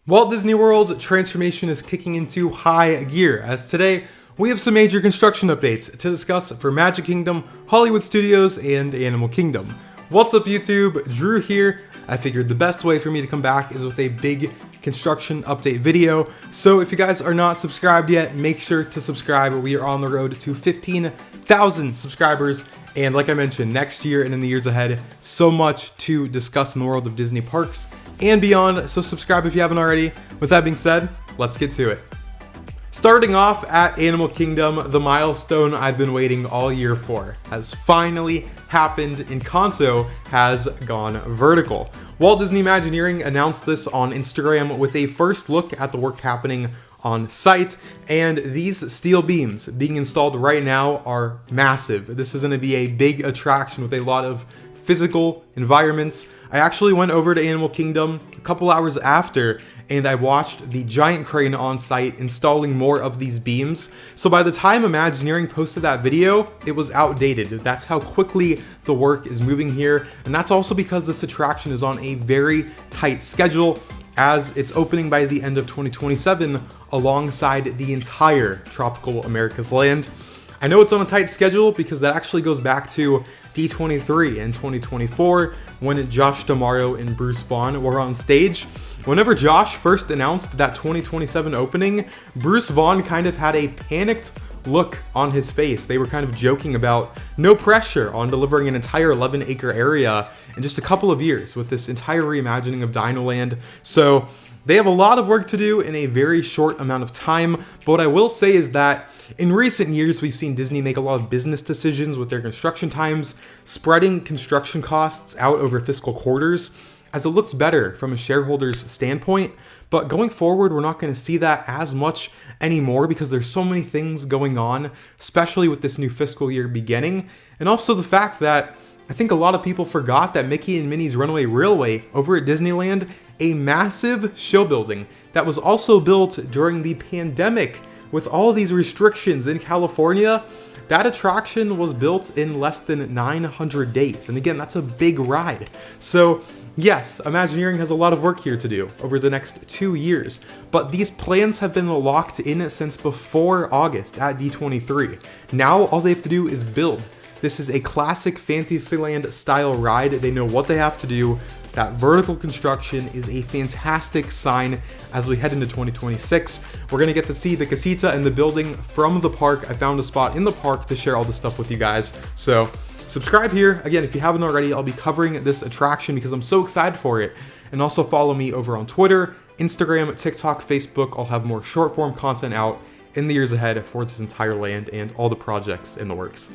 Walt Disney World transformation is kicking into high gear, as today we have some major construction updates to discuss for Magic Kingdom, Hollywood Studios, and Animal Kingdom. What's up YouTube? Drew here. I figured the best way for me to come back is with a big construction update video. So if you guys are not subscribed yet, make sure to subscribe. We are on the road to 15,000 subscribers. And like I mentioned, next year and in the years ahead, so much to discuss in the world of Disney parks and beyond. So subscribe if you haven't already. With that being said, let's get to it. Starting off at Animal Kingdom, the milestone I've been waiting all year for has finally happened. Encanto has gone vertical. Walt Disney Imagineering announced this on Instagram with a first look at the work happening on site, and these steel beams being installed right now are massive. This is going to be a big attraction with a lot of physical environments. I actually went over to Animal Kingdom a couple hours after and I watched the giant crane on site installing more of these beams. So by the time Imagineering posted that video, it was outdated. That's how quickly the work is moving here. And that's also because this attraction is on a very tight schedule, as it's opening by the end of 2027 alongside the entire Tropical America's Land. I know it's on a tight schedule because that actually goes back to D23 in 2024 when Josh D'Amaro and Bruce Vaughn were on stage. Whenever Josh first announced that 2027 opening, Bruce Vaughn kind of had a panicked look on his face. They were kind of joking about no pressure on delivering an entire 11-acre area in just a couple of years with this entire reimagining of Dinoland. So they have a lot of work to do in a very short amount of time. But what I will say is that in recent years, we've seen Disney make a lot of business decisions with their construction times, spreading construction costs out over fiscal quarters, as it looks better from a shareholder's standpoint. But going forward, we're not going to see that as much anymore because there's so many things going on, especially with this new fiscal year beginning. And also the fact that I think a lot of people forgot that Mickey and Minnie's Runaway Railway over at Disneyland, a massive show building that was also built during the pandemic with all these restrictions in California, that attraction was built in less than 900 days. And again, that's a big ride. So yes, Imagineering has a lot of work here to do over the next 2 years, but these plans have been locked in since before August at D23. Now all they have to do is build. This is a classic Fantasyland style ride. They know what they have to do. That vertical construction is a fantastic sign as we head into 2026. We're gonna get to see the casita and the building from the park. I found a spot in the park to share all this stuff with you guys. So subscribe here. Again, if you haven't already, I'll be covering this attraction because I'm so excited for it. And also follow me over on Twitter, Instagram, TikTok, Facebook. I'll have more short form content out in the years ahead for this entire land and all the projects in the works.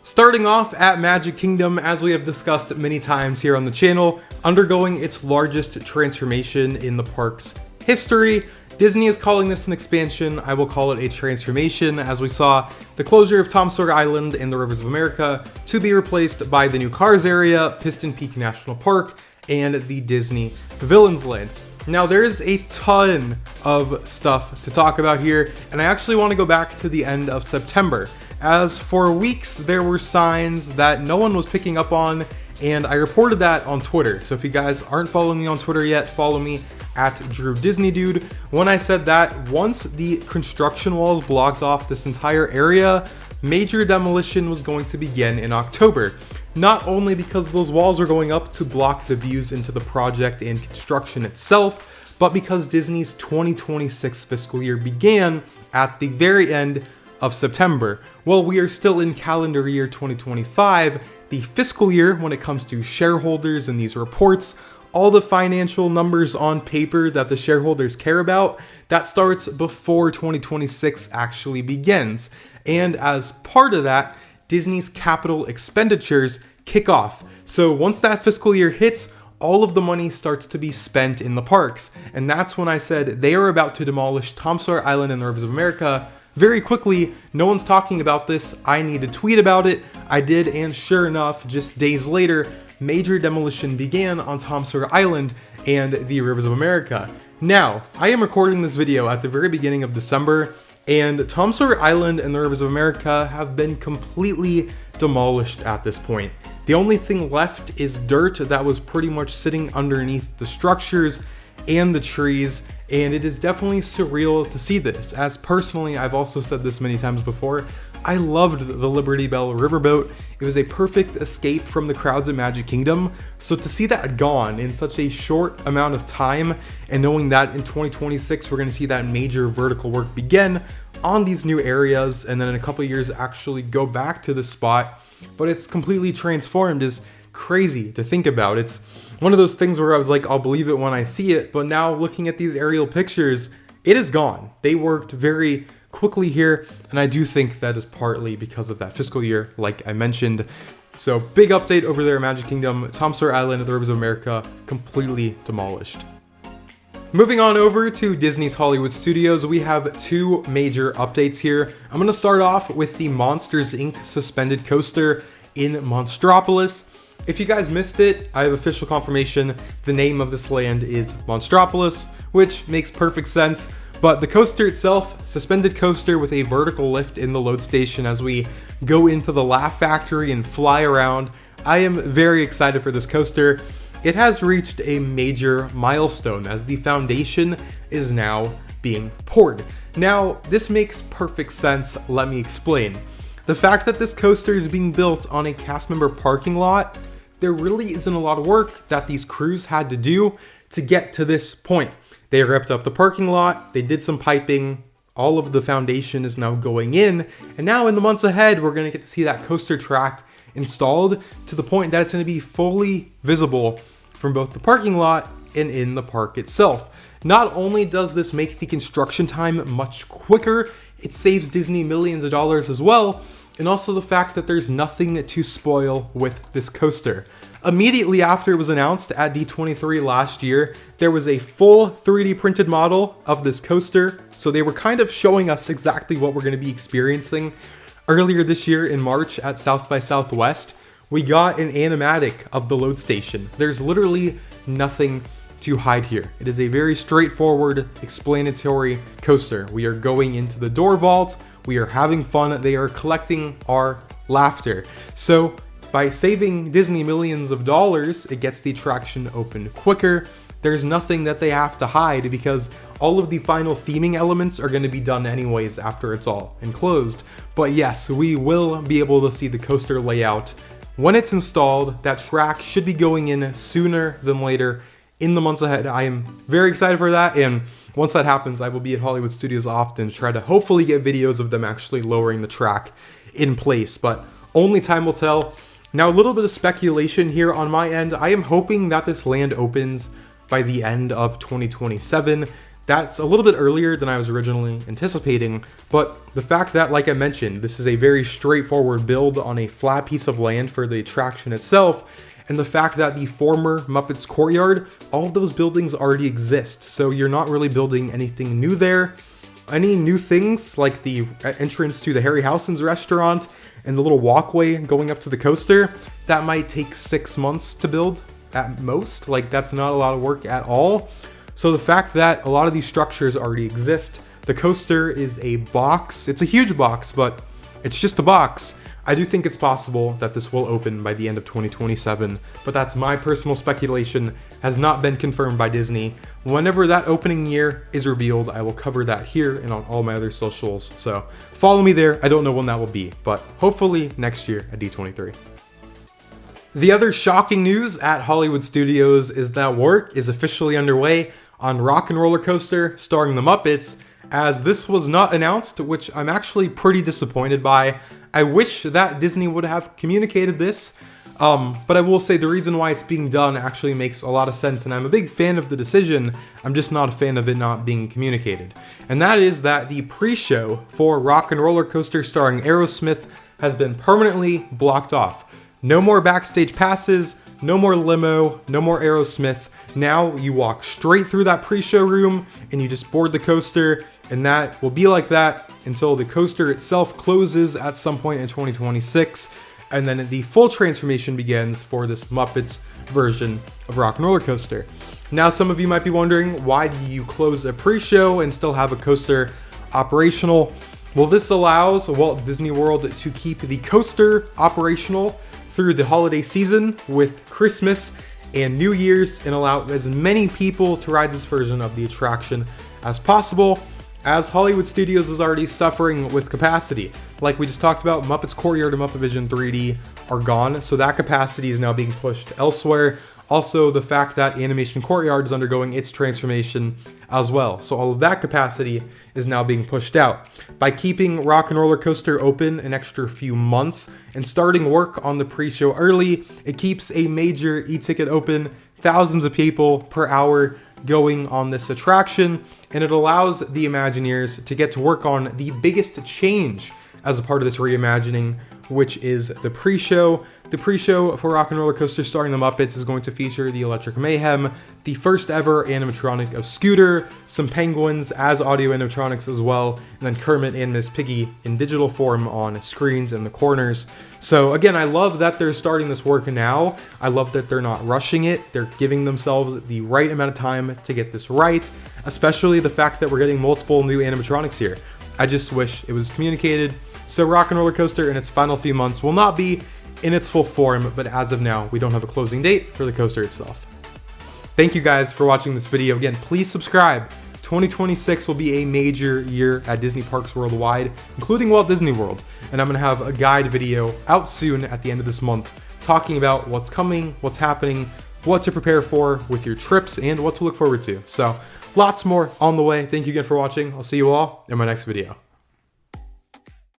Starting off at Magic Kingdom, as we have discussed many times here on the channel, undergoing its largest transformation in the park's history. Disney is calling this an expansion. I will call it a transformation, as we saw the closure of Sawyer Island and the Rivers of America to be replaced by the new Cars area, Piston Peak National Park, and the Disney Pavilions Land. Now there's a ton of stuff to talk about here, and I actually want to go back to the end of September, as for weeks there were signs that no one was picking up on, and I reported that on Twitter. So if you guys aren't following me on Twitter yet, follow me at Drew Disney Dude. When I said that once the construction walls blocked off this entire area, major demolition was going to begin in October. Not only because those walls were going up to block the views into the project and construction itself, but because Disney's 2026 fiscal year began at the very end of September. Well, we are still in calendar year 2025, the fiscal year when it comes to shareholders and these reports, all the financial numbers on paper that the shareholders care about, that starts before 2026 actually begins. And as part of that, Disney's capital expenditures kick off. So once that fiscal year hits, all of the money starts to be spent in the parks. And that's when I said they are about to demolish Sawyer Island and the Rivers of America very quickly. No one's talking about this. I need to tweet about it. I did, and sure enough, just days later, major demolition began on Sawyer Island and the Rivers of America. Now, I am recording this video at the very beginning of December, and Sawyer Island and the Rivers of America have been completely demolished at this point. The only thing left is dirt that was pretty much sitting underneath the structures, and the trees, and it is definitely surreal to see this, as personally, I've also said this many times before, I loved the Liberty Bell riverboat. It was a perfect escape from the crowds at Magic Kingdom, so to see that gone in such a short amount of time, and knowing that in 2026 we're going to see that major vertical work begin on these new areas, and then in a couple of years actually go back to the spot, but it's completely transformed, is crazy to think about. It's one of those things where I was like, I'll believe it when I see it, but now looking at these aerial pictures, it is gone. They worked very quickly here, and I do think that is partly because of that fiscal year, like I mentioned. So big update over there at Magic Kingdom. Tom Sawyer Island at the Rivers of America, completely demolished. Moving on over to Disney's Hollywood Studios, we have two major updates here. I'm going to start off with the Monsters Inc. suspended coaster in Monstropolis. If you guys missed it, I have official confirmation. The name of this land is Monstropolis, which makes perfect sense. But the coaster itself, suspended coaster with a vertical lift in the load station as we go into the Laugh Factory and fly around. I am very excited for this coaster. It has reached a major milestone as the foundation is now being poured. Now, this makes perfect sense. Let me explain. The fact that this coaster is being built on a cast member parking lot, there really isn't a lot of work that these crews had to do to get to this point. They ripped up the parking lot, they did some piping, all of the foundation is now going in, and now in the months ahead, we're gonna get to see that coaster track installed to the point that it's gonna be fully visible from both the parking lot and in the park itself. Not only does this make the construction time much quicker, it saves Disney millions of dollars as well, and also the fact that there's nothing to spoil with this coaster. Immediately after it was announced at D23 last year, there was a full 3D printed model of this coaster, so they were kind of showing us exactly what we're going to be experiencing. Earlier this year in March at South by Southwest, we got an animatic of the load station. There's literally nothing to hide here. It is a very straightforward, explanatory coaster. We are going into the door vault, we are having fun, they are collecting our laughter. So by saving Disney millions of dollars, it gets the attraction open quicker. There's nothing that they have to hide because all of the final theming elements are going to be done anyways after it's all enclosed. But yes, we will be able to see the coaster layout when it's installed. That track should be going in sooner than later in the months ahead. I am very excited for that, and once that happens, I will be at Hollywood Studios often to try to hopefully get videos of them actually lowering the track in place, but only time will tell. Now, a little bit of speculation here on my end. I am hoping that this land opens by the end of 2027. That's a little bit earlier than I was originally anticipating, but the fact that, like I mentioned, this is a very straightforward build on a flat piece of land for the attraction itself, and the fact that the former Muppets Courtyard, all of those buildings already exist, so you're not really building anything new there. Any new things, like the entrance to the Harryhausen's restaurant and the little walkway going up to the coaster, that might take 6 months to build at most. Like, that's not a lot of work at all. So the fact that a lot of these structures already exist, the coaster is a box. It's a huge box, but it's just a box. I do think it's possible that this will open by the end of 2027, but that's my personal speculation, has not been confirmed by Disney. Whenever that opening year is revealed, I will cover that here and on all my other socials, so follow me there. I don't know when that will be, but hopefully next year at D23. The other shocking news at Hollywood Studios is that work is officially underway on Rock and Roller Coaster starring the Muppets, as this was not announced, which I'm actually pretty disappointed by. I wish that Disney would have communicated this, but I will say the reason why it's being done actually makes a lot of sense, and I'm a big fan of the decision. I'm just not a fan of it not being communicated. And that is that the pre-show for Rock and Roller Coaster starring Aerosmith has been permanently blocked off. No more backstage passes, no more limo, no more Aerosmith. Now you walk straight through that pre-show room and you just board the coaster, and that will be like that until the coaster itself closes at some point in 2026, and then the full transformation begins for this Muppets version of Rock and Roller Coaster. Now, some of you might be wondering, why do you close a pre-show and still have a coaster operational? Well, this allows Walt Disney World to keep the coaster operational through the holiday season with Christmas and New Year's and allow as many people to ride this version of the attraction as possible, as Hollywood Studios is already suffering with capacity. Like we just talked about, Muppets Courtyard and Muppet Vision 3D are gone, so that capacity is now being pushed elsewhere. Also, the fact that Animation Courtyard is undergoing its transformation as well. So all of that capacity is now being pushed out. By keeping Rock and Roller Coaster open an extra few months and starting work on the pre-show early, it keeps a major e-ticket open, thousands of people per hour going on this attraction, and it allows the Imagineers to get to work on the biggest change as a part of this reimagining, which is the pre-show. The pre-show for Rock and Roller Coaster starring the Muppets is going to feature the Electric Mayhem, the first ever animatronic of Scooter, some penguins as audio animatronics as well, and then Kermit and Miss Piggy in digital form on screens in the corners. So again, I love that they're starting this work now. I love that they're not rushing it. They're giving themselves the right amount of time to get this right, especially the fact that we're getting multiple new animatronics here. I just wish it was communicated. So Rock and Roller Coaster in its final few months will not be in its full form, but as of now, we don't have a closing date for the coaster itself. Thank you guys for watching this video. Again, please subscribe. 2026 will be a major year at Disney parks worldwide, including Walt Disney World. And I'm gonna have a guide video out soon at the end of this month, talking about what's coming, what's happening, what to prepare for with your trips, and what to look forward to. So lots more on the way. Thank you again for watching. I'll see you all in my next video.